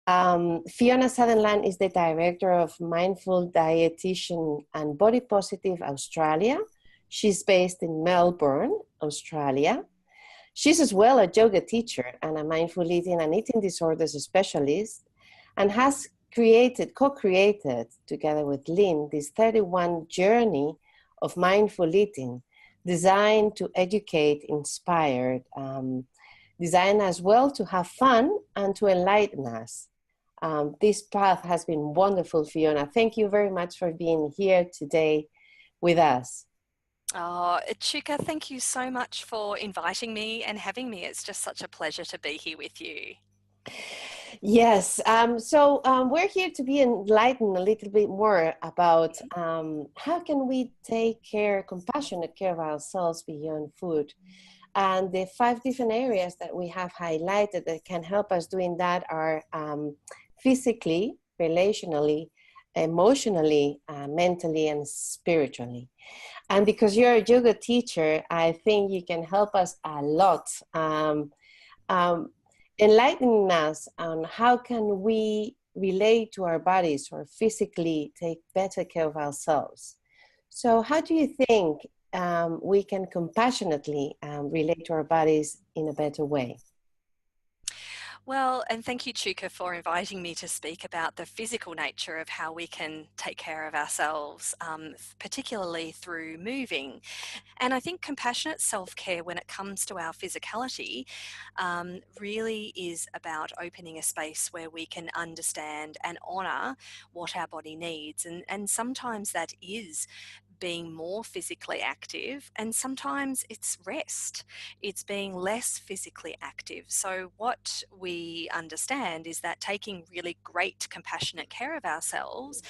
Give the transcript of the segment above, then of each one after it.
Fiona Sutherland is the director of Mindful Dietitian and Body Positive Australia. She's based in Melbourne, Australia. She's as well a yoga teacher and a mindful eating and eating disorders specialist, and has co-created together with Lynn this 31 journey of mindful eating designed to educate, inspire, designed as well to have fun and to enlighten us. This path has been wonderful, Fiona. Thank you very much for being here today with us. Oh, Cuca, thank you so much for inviting me and having me. It's just such a pleasure to be here with you. Yes, we're here to be enlightened a little bit more about how can we take compassionate care of ourselves beyond food. And the 5 different areas that we have highlighted that can help us doing that are physically, relationally, emotionally, mentally, and spiritually. And because you're a yoga teacher, I think you can help us a lot, enlightening us on how can we relate to our bodies or physically take better care of ourselves. So how do you think we can compassionately relate to our bodies in a better way? Well, and thank you, Cuca, for inviting me to speak about the physical nature of how we can take care of ourselves, particularly through moving. And I think compassionate self-care when it comes to our physicality really is about opening a space where we can understand and honour what our body needs. And sometimes that is being more physically active, and sometimes it's rest. It's being less physically active. So what we understand is that taking really great compassionate care of ourselves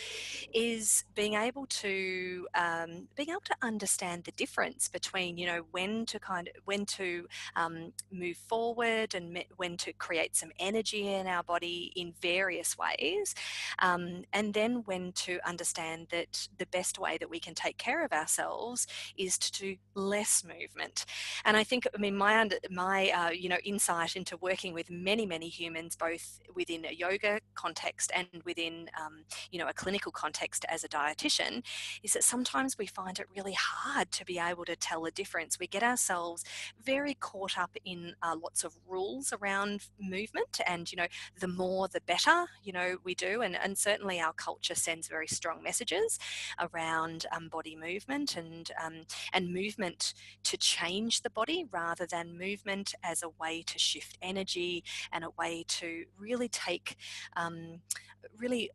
is being able to understand the difference between, you know, when to move forward and when to create some energy in our body in various ways, and then when to understand that the best way that we can take care of ourselves is to do less movement. And I think, I mean, my insight into working with many humans, both within a yoga context and within a clinical context as a dietitian, is that sometimes we find it really hard to be able to tell the difference. We get ourselves very caught up in lots of rules around movement, and the more the better we do, and certainly our culture sends very strong messages around body movement and movement to change the body rather than movement as a way to shift energy and a way to really take really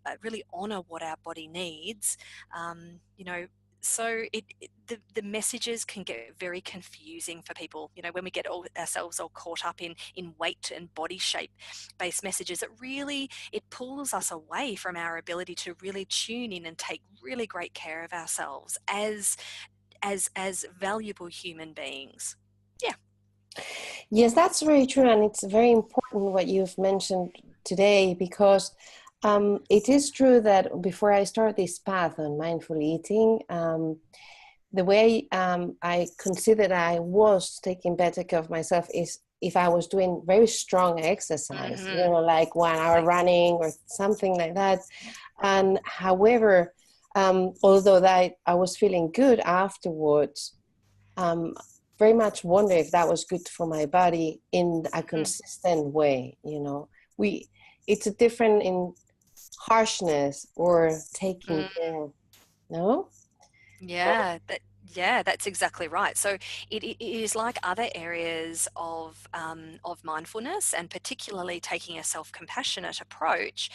honor what our body needs. So the messages can get very confusing for people. When we get ourselves all caught up in weight and body shape based messages, it pulls us away from our ability to really tune in and take really great care of ourselves as valuable human beings. Yeah. Yes, that's very true, and it's very important what you've mentioned today, because it is true that before I started this path on mindful eating, the way I considered I was taking better care of myself is if I was doing very strong exercise, like 1 hour running or something like that. And however, although I was feeling good afterwards, very much wonder if that was good for my body in a consistent way. It's a different in harshness or taking care. No? Yeah, that's exactly right. So it is like other areas of mindfulness, and particularly taking a self-compassionate approach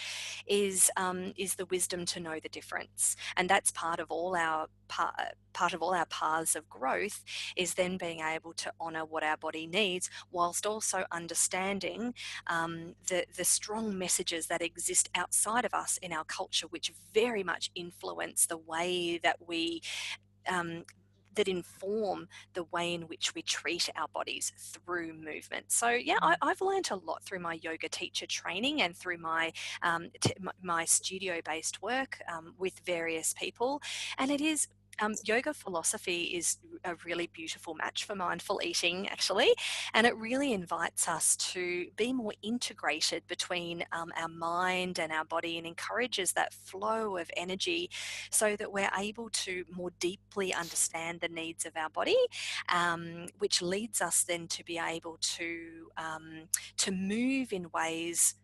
is the wisdom to know the difference, and that's part of all our paths of growth, is then being able to honor what our body needs whilst also understanding the strong messages that exist outside of us in our culture, which very much influence the way that we that inform the way in which we treat our bodies through movement. So yeah, I've learned a lot through my yoga teacher training and through my my studio-based work with various people, and it is Yoga philosophy is a really beautiful match for mindful eating, actually, and it really invites us to be more integrated between our mind and our body, and encourages that flow of energy so that we're able to more deeply understand the needs of our body, which leads us then to be able to move in ways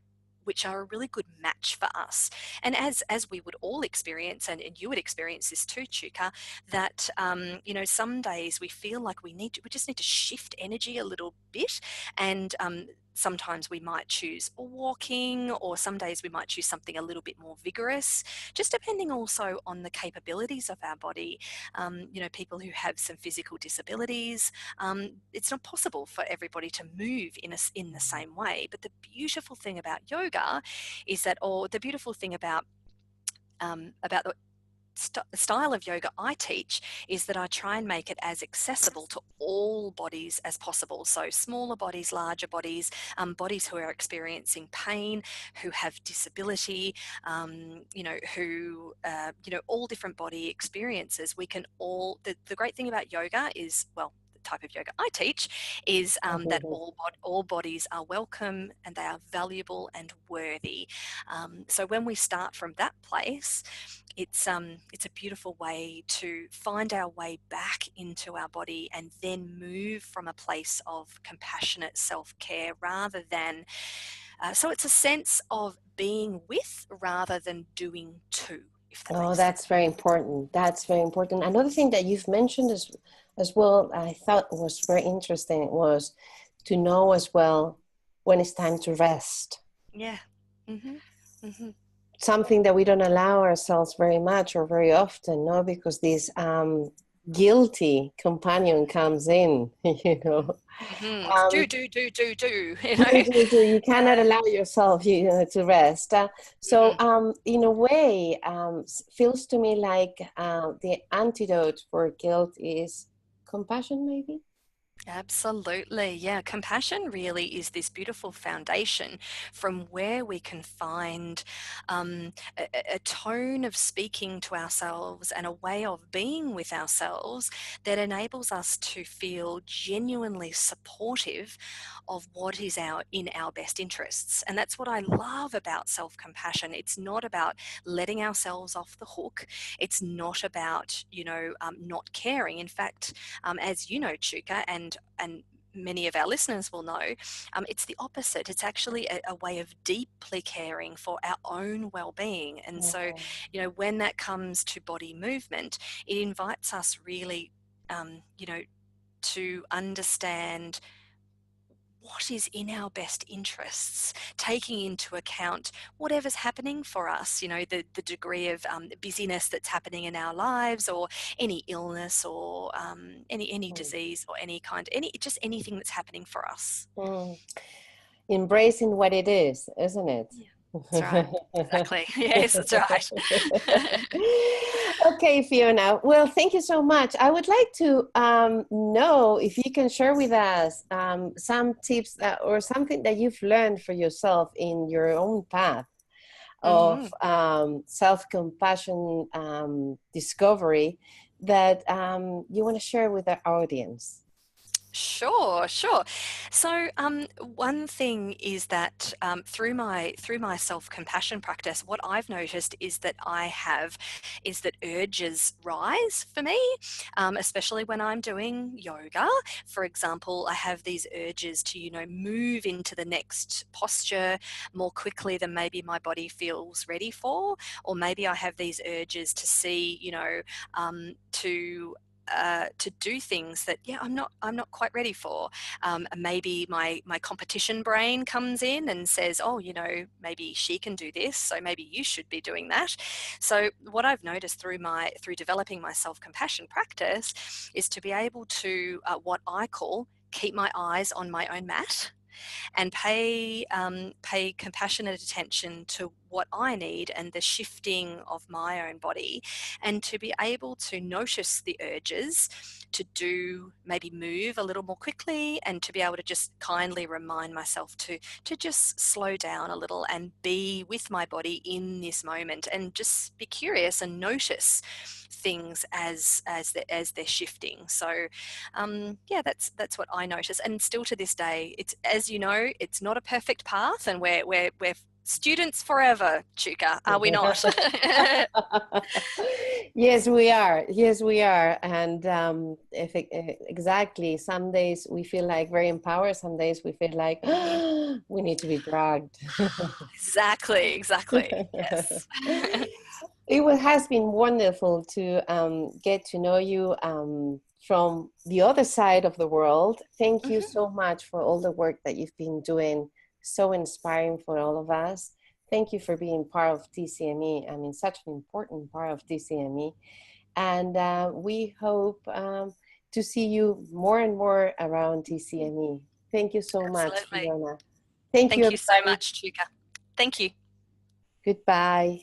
which are a really good match for us. And as we would all experience, and you would experience this too, Chuka, that some days we feel like we just need to shift energy a little bit, and sometimes we might choose walking, or some days we might choose something a little bit more vigorous, just depending also on the capabilities of our body. People who have some physical disabilities, it's not possible for everybody to move in the same way. But the beautiful thing about yoga is that, or the beautiful thing about the style of yoga I teach, is that I try and make it as accessible to all bodies as possible. So smaller bodies, larger bodies, bodies who are experiencing pain, who have disability, all different body experiences. We can all, the great thing about yoga is, well, the type of yoga I teach is that all bodies are welcome, and they are valuable and worthy. So when we start from that place, it's a beautiful way to find our way back into our body, and then move from a place of compassionate self-care rather than so it's a sense of being with rather than doing to, if that Oh, makes sense. that's very important. That's very important. Another thing that you've mentioned as well, I thought was very interesting, was to know as well when it's time to rest. Yeah. Mm-hmm. Mm-hmm. Something that we don't allow ourselves very much or very often, no, because this guilty companion comes in, you know. Mm-hmm. Um, Do, you cannot allow yourself, to rest. So, Mm-hmm. in a way, feels to me like the antidote for guilt is compassion, maybe. Absolutely. Yeah. Compassion really is this beautiful foundation from where we can find a tone of speaking to ourselves and a way of being with ourselves that enables us to feel genuinely supportive of what is in our best interests. And that's what I love about self-compassion. It's not about letting ourselves off the hook. It's not about, not caring. In fact, as you know, Chuka, and many of our listeners will know, it's the opposite. It's actually a way of deeply caring for our own well-being. And so, Mhm. when that comes to body movement, it invites us really, to understand what is in our best interests, taking into account whatever's happening for us, the degree of busyness that's happening in our lives, or any illness, or any disease, or just anything that's happening for us. Mm. Embracing what it is, isn't it? Yeah, that's right. Exactly. Yes, that's right. Okay, Fiona. Well, thank you so much. I would like to know if you can share with us some tips or something that you've learned for yourself in your own path of Hmm. self-compassion discovery that you want to share with our audience. Sure, sure. So, one thing is that through my self compassion practice, what I've noticed is that urges rise for me, especially when I'm doing yoga. For example, I have these urges to move into the next posture more quickly than maybe my body feels ready for, or maybe I have these urges to see to do things that I'm not quite ready for. Maybe my competition brain comes in and says, oh, maybe she can do this, so maybe you should be doing that. So what I've noticed through developing my self-compassion practice is to be able to what I call keep my eyes on my own mat, and pay compassionate attention to what I need and the shifting of my own body, and to be able to notice the urges to do, maybe move a little more quickly, and to be able to just kindly remind myself to just slow down a little and be with my body in this moment, and just be curious and notice things as they're shifting. So yeah, that's what I notice. And still to this day, it's, as you know, it's not a perfect path, and we're students forever, Cuca, are we not? Yes, we are. Yes, we are. And exactly, some days we feel like very empowered. Some days we feel like we need to be dragged. Exactly. Yes. Has been wonderful to get to know you from the other side of the world. Thank you Mhm. so much for all the work that you've been doing. So inspiring for all of us. Thank you for being part of TCME. I mean, such an important part of TCME. And we hope to see you more and more around TCME. Thank you so much, Absolutely. Fiona. Thank you, Thank you so everybody. much, Chuka. Thank you. Goodbye.